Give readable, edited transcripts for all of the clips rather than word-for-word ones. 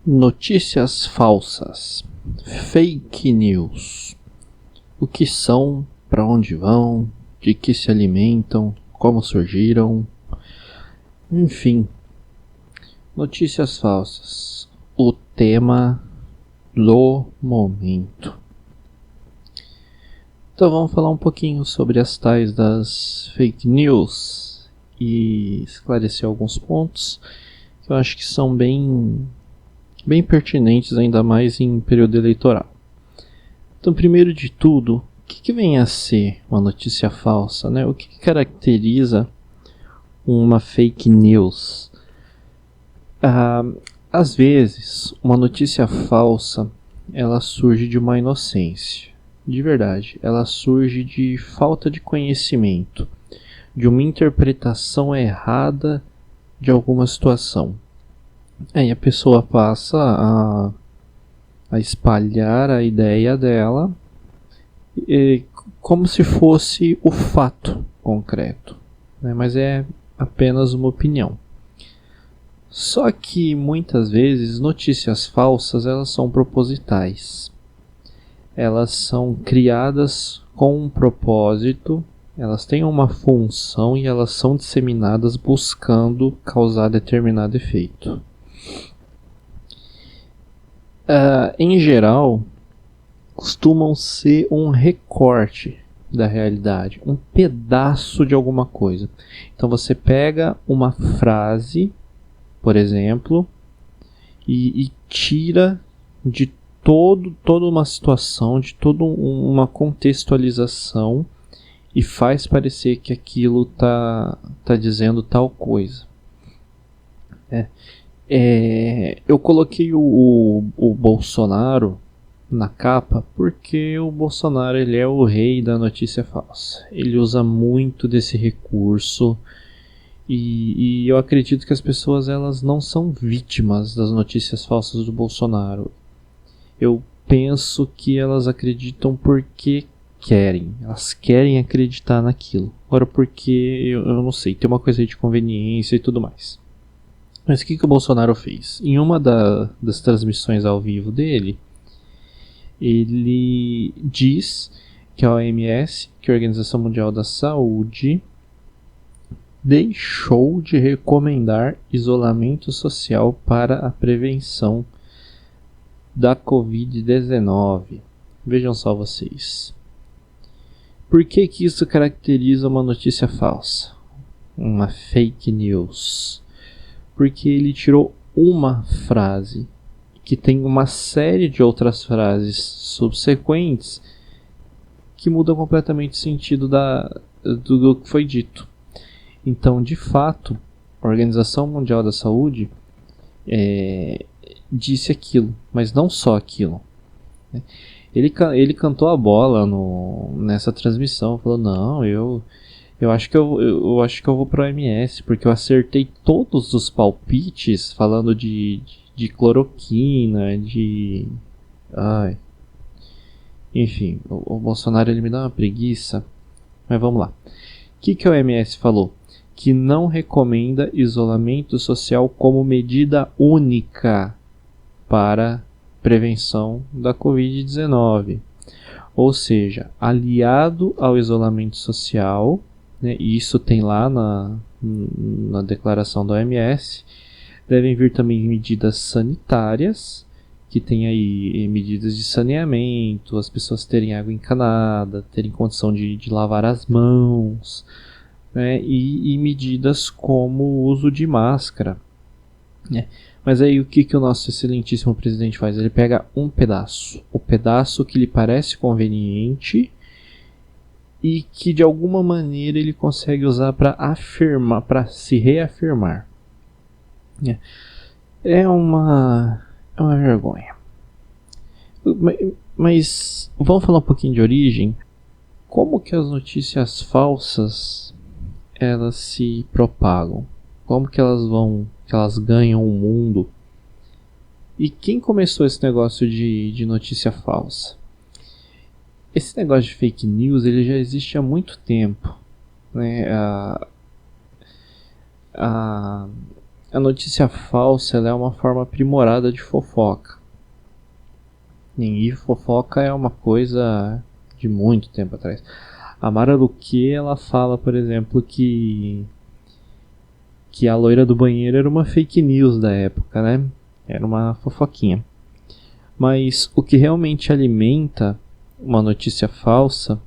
Notícias falsas, fake news. O que são, para onde vão, de que se alimentam, como surgiram, enfim. Notícias falsas, o tema do momento. Então vamos falar um pouquinho sobre as tais das fake news e esclarecer alguns pontos que eu acho que são bem pertinentes, ainda mais em período eleitoral. Então, primeiro de tudo, o que vem a ser uma notícia falsa, né? O que caracteriza uma fake news? Às vezes, uma notícia falsa, ela surge de uma inocência, de verdade. Ela surge de falta de conhecimento, de uma interpretação errada de alguma situação. Aí a pessoa passa a espalhar a ideia dela como se fosse o fato concreto, né? Mas é apenas uma opinião. Só que muitas vezes notícias falsas elas são propositais. Elas são criadas com um propósito, elas têm uma função e elas são disseminadas buscando causar determinado efeito. Em geral, costumam ser um recorte da realidade, um pedaço de alguma coisa. Então você pega uma frase, por exemplo, e tira de toda uma situação, de toda uma contextualização e faz parecer que aquilo tá dizendo tal coisa. Eu coloquei o Bolsonaro na capa porque o Bolsonaro ele é o rei da notícia falsa. Ele usa muito desse recurso e eu acredito que as pessoas elas não são vítimas das notícias falsas do Bolsonaro. Eu penso que elas acreditam porque querem. Elas querem acreditar naquilo. Agora porque eu não sei, tem uma coisa aí de conveniência e tudo mais. Mas o que o Bolsonaro fez? Em uma das transmissões ao vivo dele, ele diz que a OMS, que é a Organização Mundial da Saúde, deixou de recomendar isolamento social para a prevenção da Covid-19. Vejam só vocês. Por que isso caracteriza uma notícia falsa? Uma fake news? Porque ele tirou uma frase que tem uma série de outras frases subsequentes que mudam completamente o sentido do que foi dito. Então, de fato, a Organização Mundial da Saúde disse aquilo, mas não só aquilo. Ele cantou a bola nessa transmissão, falou, não, eu acho que eu vou pro OMS, porque eu acertei todos os palpites falando de cloroquina, enfim, o Bolsonaro ele me dá uma preguiça, mas vamos lá. O que a OMS falou? Que não recomenda isolamento social como medida única para prevenção da Covid-19. Ou seja, aliado ao isolamento social, né, e isso tem lá na declaração da OMS, devem vir também medidas sanitárias, que tem aí medidas de saneamento, as pessoas terem água encanada, terem condição de lavar as mãos, né, e medidas como o uso de máscara, né. Mas aí o que o nosso excelentíssimo presidente faz? Ele pega um pedaço, o pedaço que lhe parece conveniente e que de alguma maneira ele consegue usar para afirmar, para se reafirmar. É uma vergonha. Mas vamos falar um pouquinho de origem. Como que as notícias falsas elas se propagam? Como que elas ganham o mundo? E quem começou esse negócio de notícia falsa? Esse negócio de fake news ele já existe há muito tempo, né? a notícia falsa ela é uma forma aprimorada de fofoca. E fofoca é uma coisa de muito tempo atrás. A Mara Luque, ela fala, por exemplo, que a loira do banheiro era uma fake news da época, né? Era uma fofoquinha. Mas o que realmente alimenta uma notícia falsa,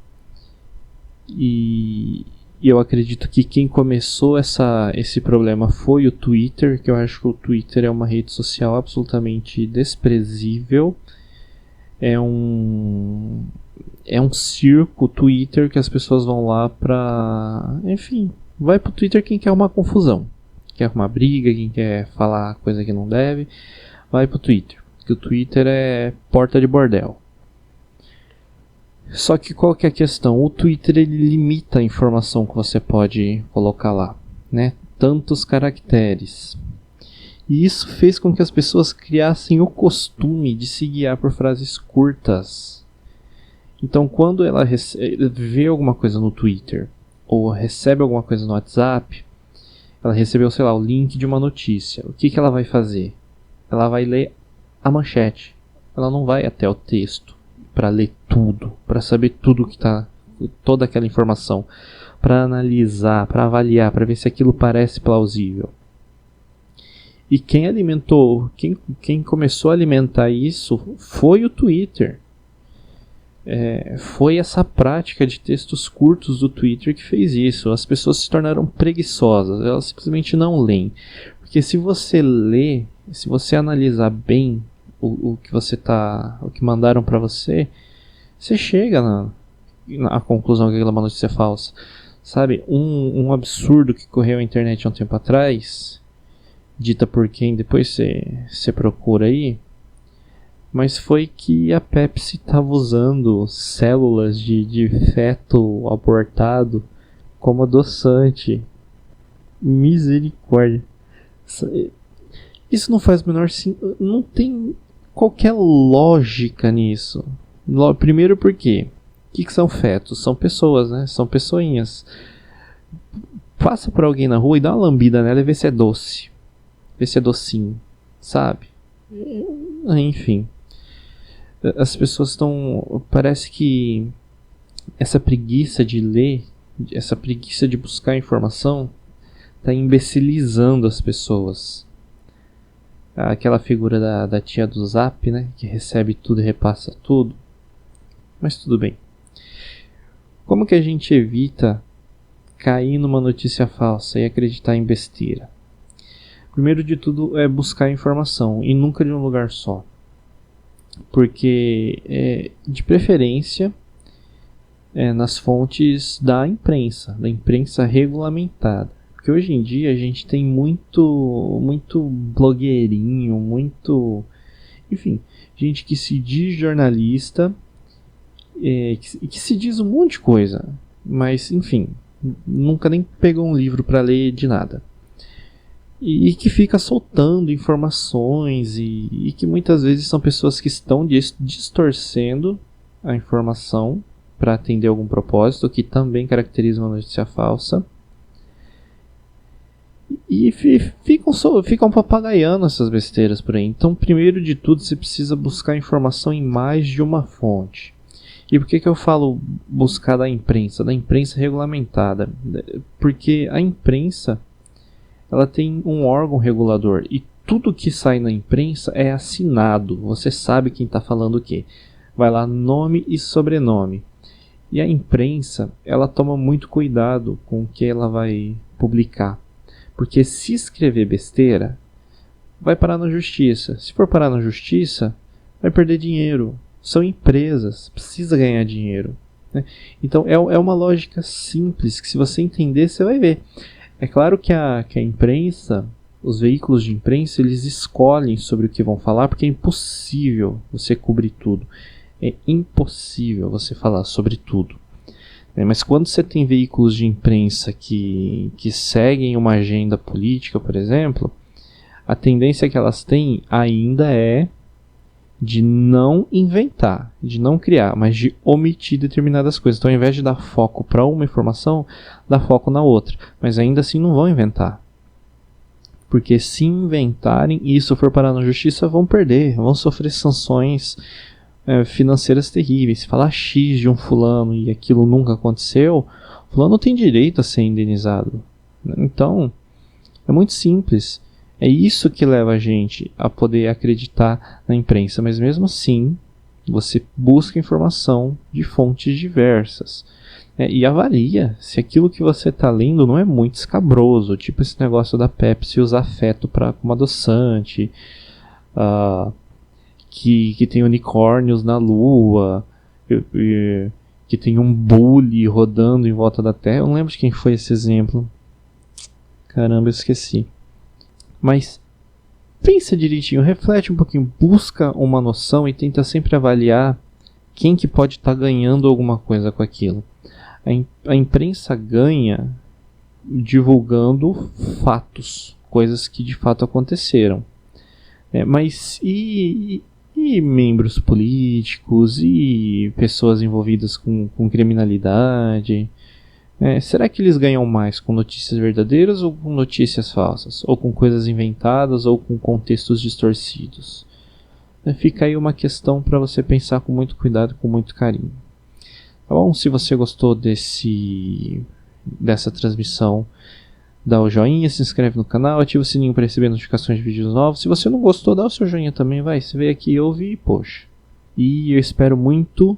e eu acredito que quem começou esse problema foi o Twitter, que eu acho que o Twitter é uma rede social absolutamente desprezível. É um circo Twitter que as pessoas vão lá pra... Enfim, vai pro Twitter quem quer uma confusão. Quer arrumar briga, quem quer falar coisa que não deve, vai pro Twitter. Porque o Twitter é porta de bordel. Só que qual que é a questão? O Twitter ele limita a informação que você pode colocar lá, né? Tantos caracteres. E isso fez com que as pessoas criassem o costume de se guiar por frases curtas. Então quando ela vê alguma coisa no Twitter ou recebe alguma coisa no WhatsApp, ela recebeu, sei lá, o link de uma notícia. O que ela vai fazer? Ela vai ler a manchete. Ela não vai até o texto para ler tudo, para saber tudo que tá, toda aquela informação, para analisar, para avaliar, para ver se aquilo parece plausível. E quem alimentou, quem começou a alimentar isso foi o Twitter. Foi essa prática de textos curtos do Twitter que fez isso. As pessoas se tornaram preguiçosas, elas simplesmente não leem. Porque se você lê, se você analisar bem o que mandaram para você, você chega na conclusão que aquela é uma notícia falsa. Sabe, um absurdo que correu na internet há um tempo atrás, dita por quem depois você procura aí, mas foi que a Pepsi estava usando células de feto abortado como adoçante. Misericórdia. Isso não faz o menor sentido. Não tem qualquer lógica nisso. Primeiro porque o que são fetos? São pessoas, né? São pessoinhas. Passa por alguém na rua e dá uma lambida nela e vê se é doce. Vê se é docinho. Sabe? Enfim. As pessoas estão... Parece que essa preguiça de ler, essa preguiça de buscar informação, está imbecilizando as pessoas. Aquela figura da tia do Zap, né? Que recebe tudo e repassa tudo. Mas tudo bem. Como que a gente evita cair numa notícia falsa e acreditar em besteira? Primeiro de tudo é buscar informação, e nunca de um lugar só. Porque, de preferência, nas fontes da imprensa regulamentada. Porque hoje em dia a gente tem muito blogueirinho, enfim, gente que se diz jornalista, que se diz um monte de coisa, mas enfim, nunca nem pegou um livro para ler de nada. E que fica soltando informações e que muitas vezes são pessoas que estão distorcendo a informação para atender algum propósito, que também caracteriza uma notícia falsa. E ficam papagaiando essas besteiras por aí. Então, primeiro de tudo, você precisa buscar informação em mais de uma fonte. E por que eu falo buscar da imprensa regulamentada? Porque a imprensa, ela tem um órgão regulador e tudo que sai na imprensa é assinado. Você sabe quem está falando o quê. Vai lá, nome e sobrenome. E a imprensa, ela toma muito cuidado com o que ela vai publicar. Porque se escrever besteira, vai parar na justiça. Se for parar na justiça, vai perder dinheiro. São empresas, precisa ganhar dinheiro, né? Então é uma lógica simples, que se você entender, você vai ver. É claro que a imprensa, os veículos de imprensa, eles escolhem sobre o que vão falar, porque é impossível você cobrir tudo. É impossível você falar sobre tudo. Mas quando você tem veículos de imprensa que seguem uma agenda política, por exemplo, a tendência que elas têm ainda é de não inventar, de não criar, mas de omitir determinadas coisas. Então, ao invés de dar foco para uma informação, dá foco na outra. Mas ainda assim não vão inventar. Porque se inventarem e isso for parar na justiça, vão perder, vão sofrer sanções financeiras terríveis. Se falar X de um fulano e aquilo nunca aconteceu, o fulano tem direito a ser indenizado. Então, é muito simples. É isso que leva a gente a poder acreditar na imprensa. Mas mesmo assim, você busca informação de fontes diversas. E avalia se aquilo que você está lendo não é muito escabroso. Tipo esse negócio da Pepsi usar feto como adoçante. Que tem unicórnios na lua. Que tem um bule rodando em volta da Terra. Eu não lembro de quem foi esse exemplo. Caramba, eu esqueci. Mas pensa direitinho, reflete um pouquinho, busca uma noção e tenta sempre avaliar quem que pode estar ganhando alguma coisa com aquilo. A imprensa ganha divulgando fatos, coisas que de fato aconteceram. Mas e membros políticos e pessoas envolvidas com criminalidade? Será que eles ganham mais com notícias verdadeiras ou com notícias falsas? Ou com coisas inventadas ou com contextos distorcidos? Fica aí uma questão para você pensar com muito cuidado, com muito carinho. Tá bom? Se você gostou dessa transmissão, dá o joinha, se inscreve no canal, ativa o sininho para receber notificações de vídeos novos. Se você não gostou, dá o seu joinha também, vai. Você veio aqui e ouve e poxa. E eu espero muito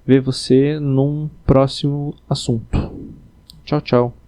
ver você num próximo assunto. Tchau, tchau.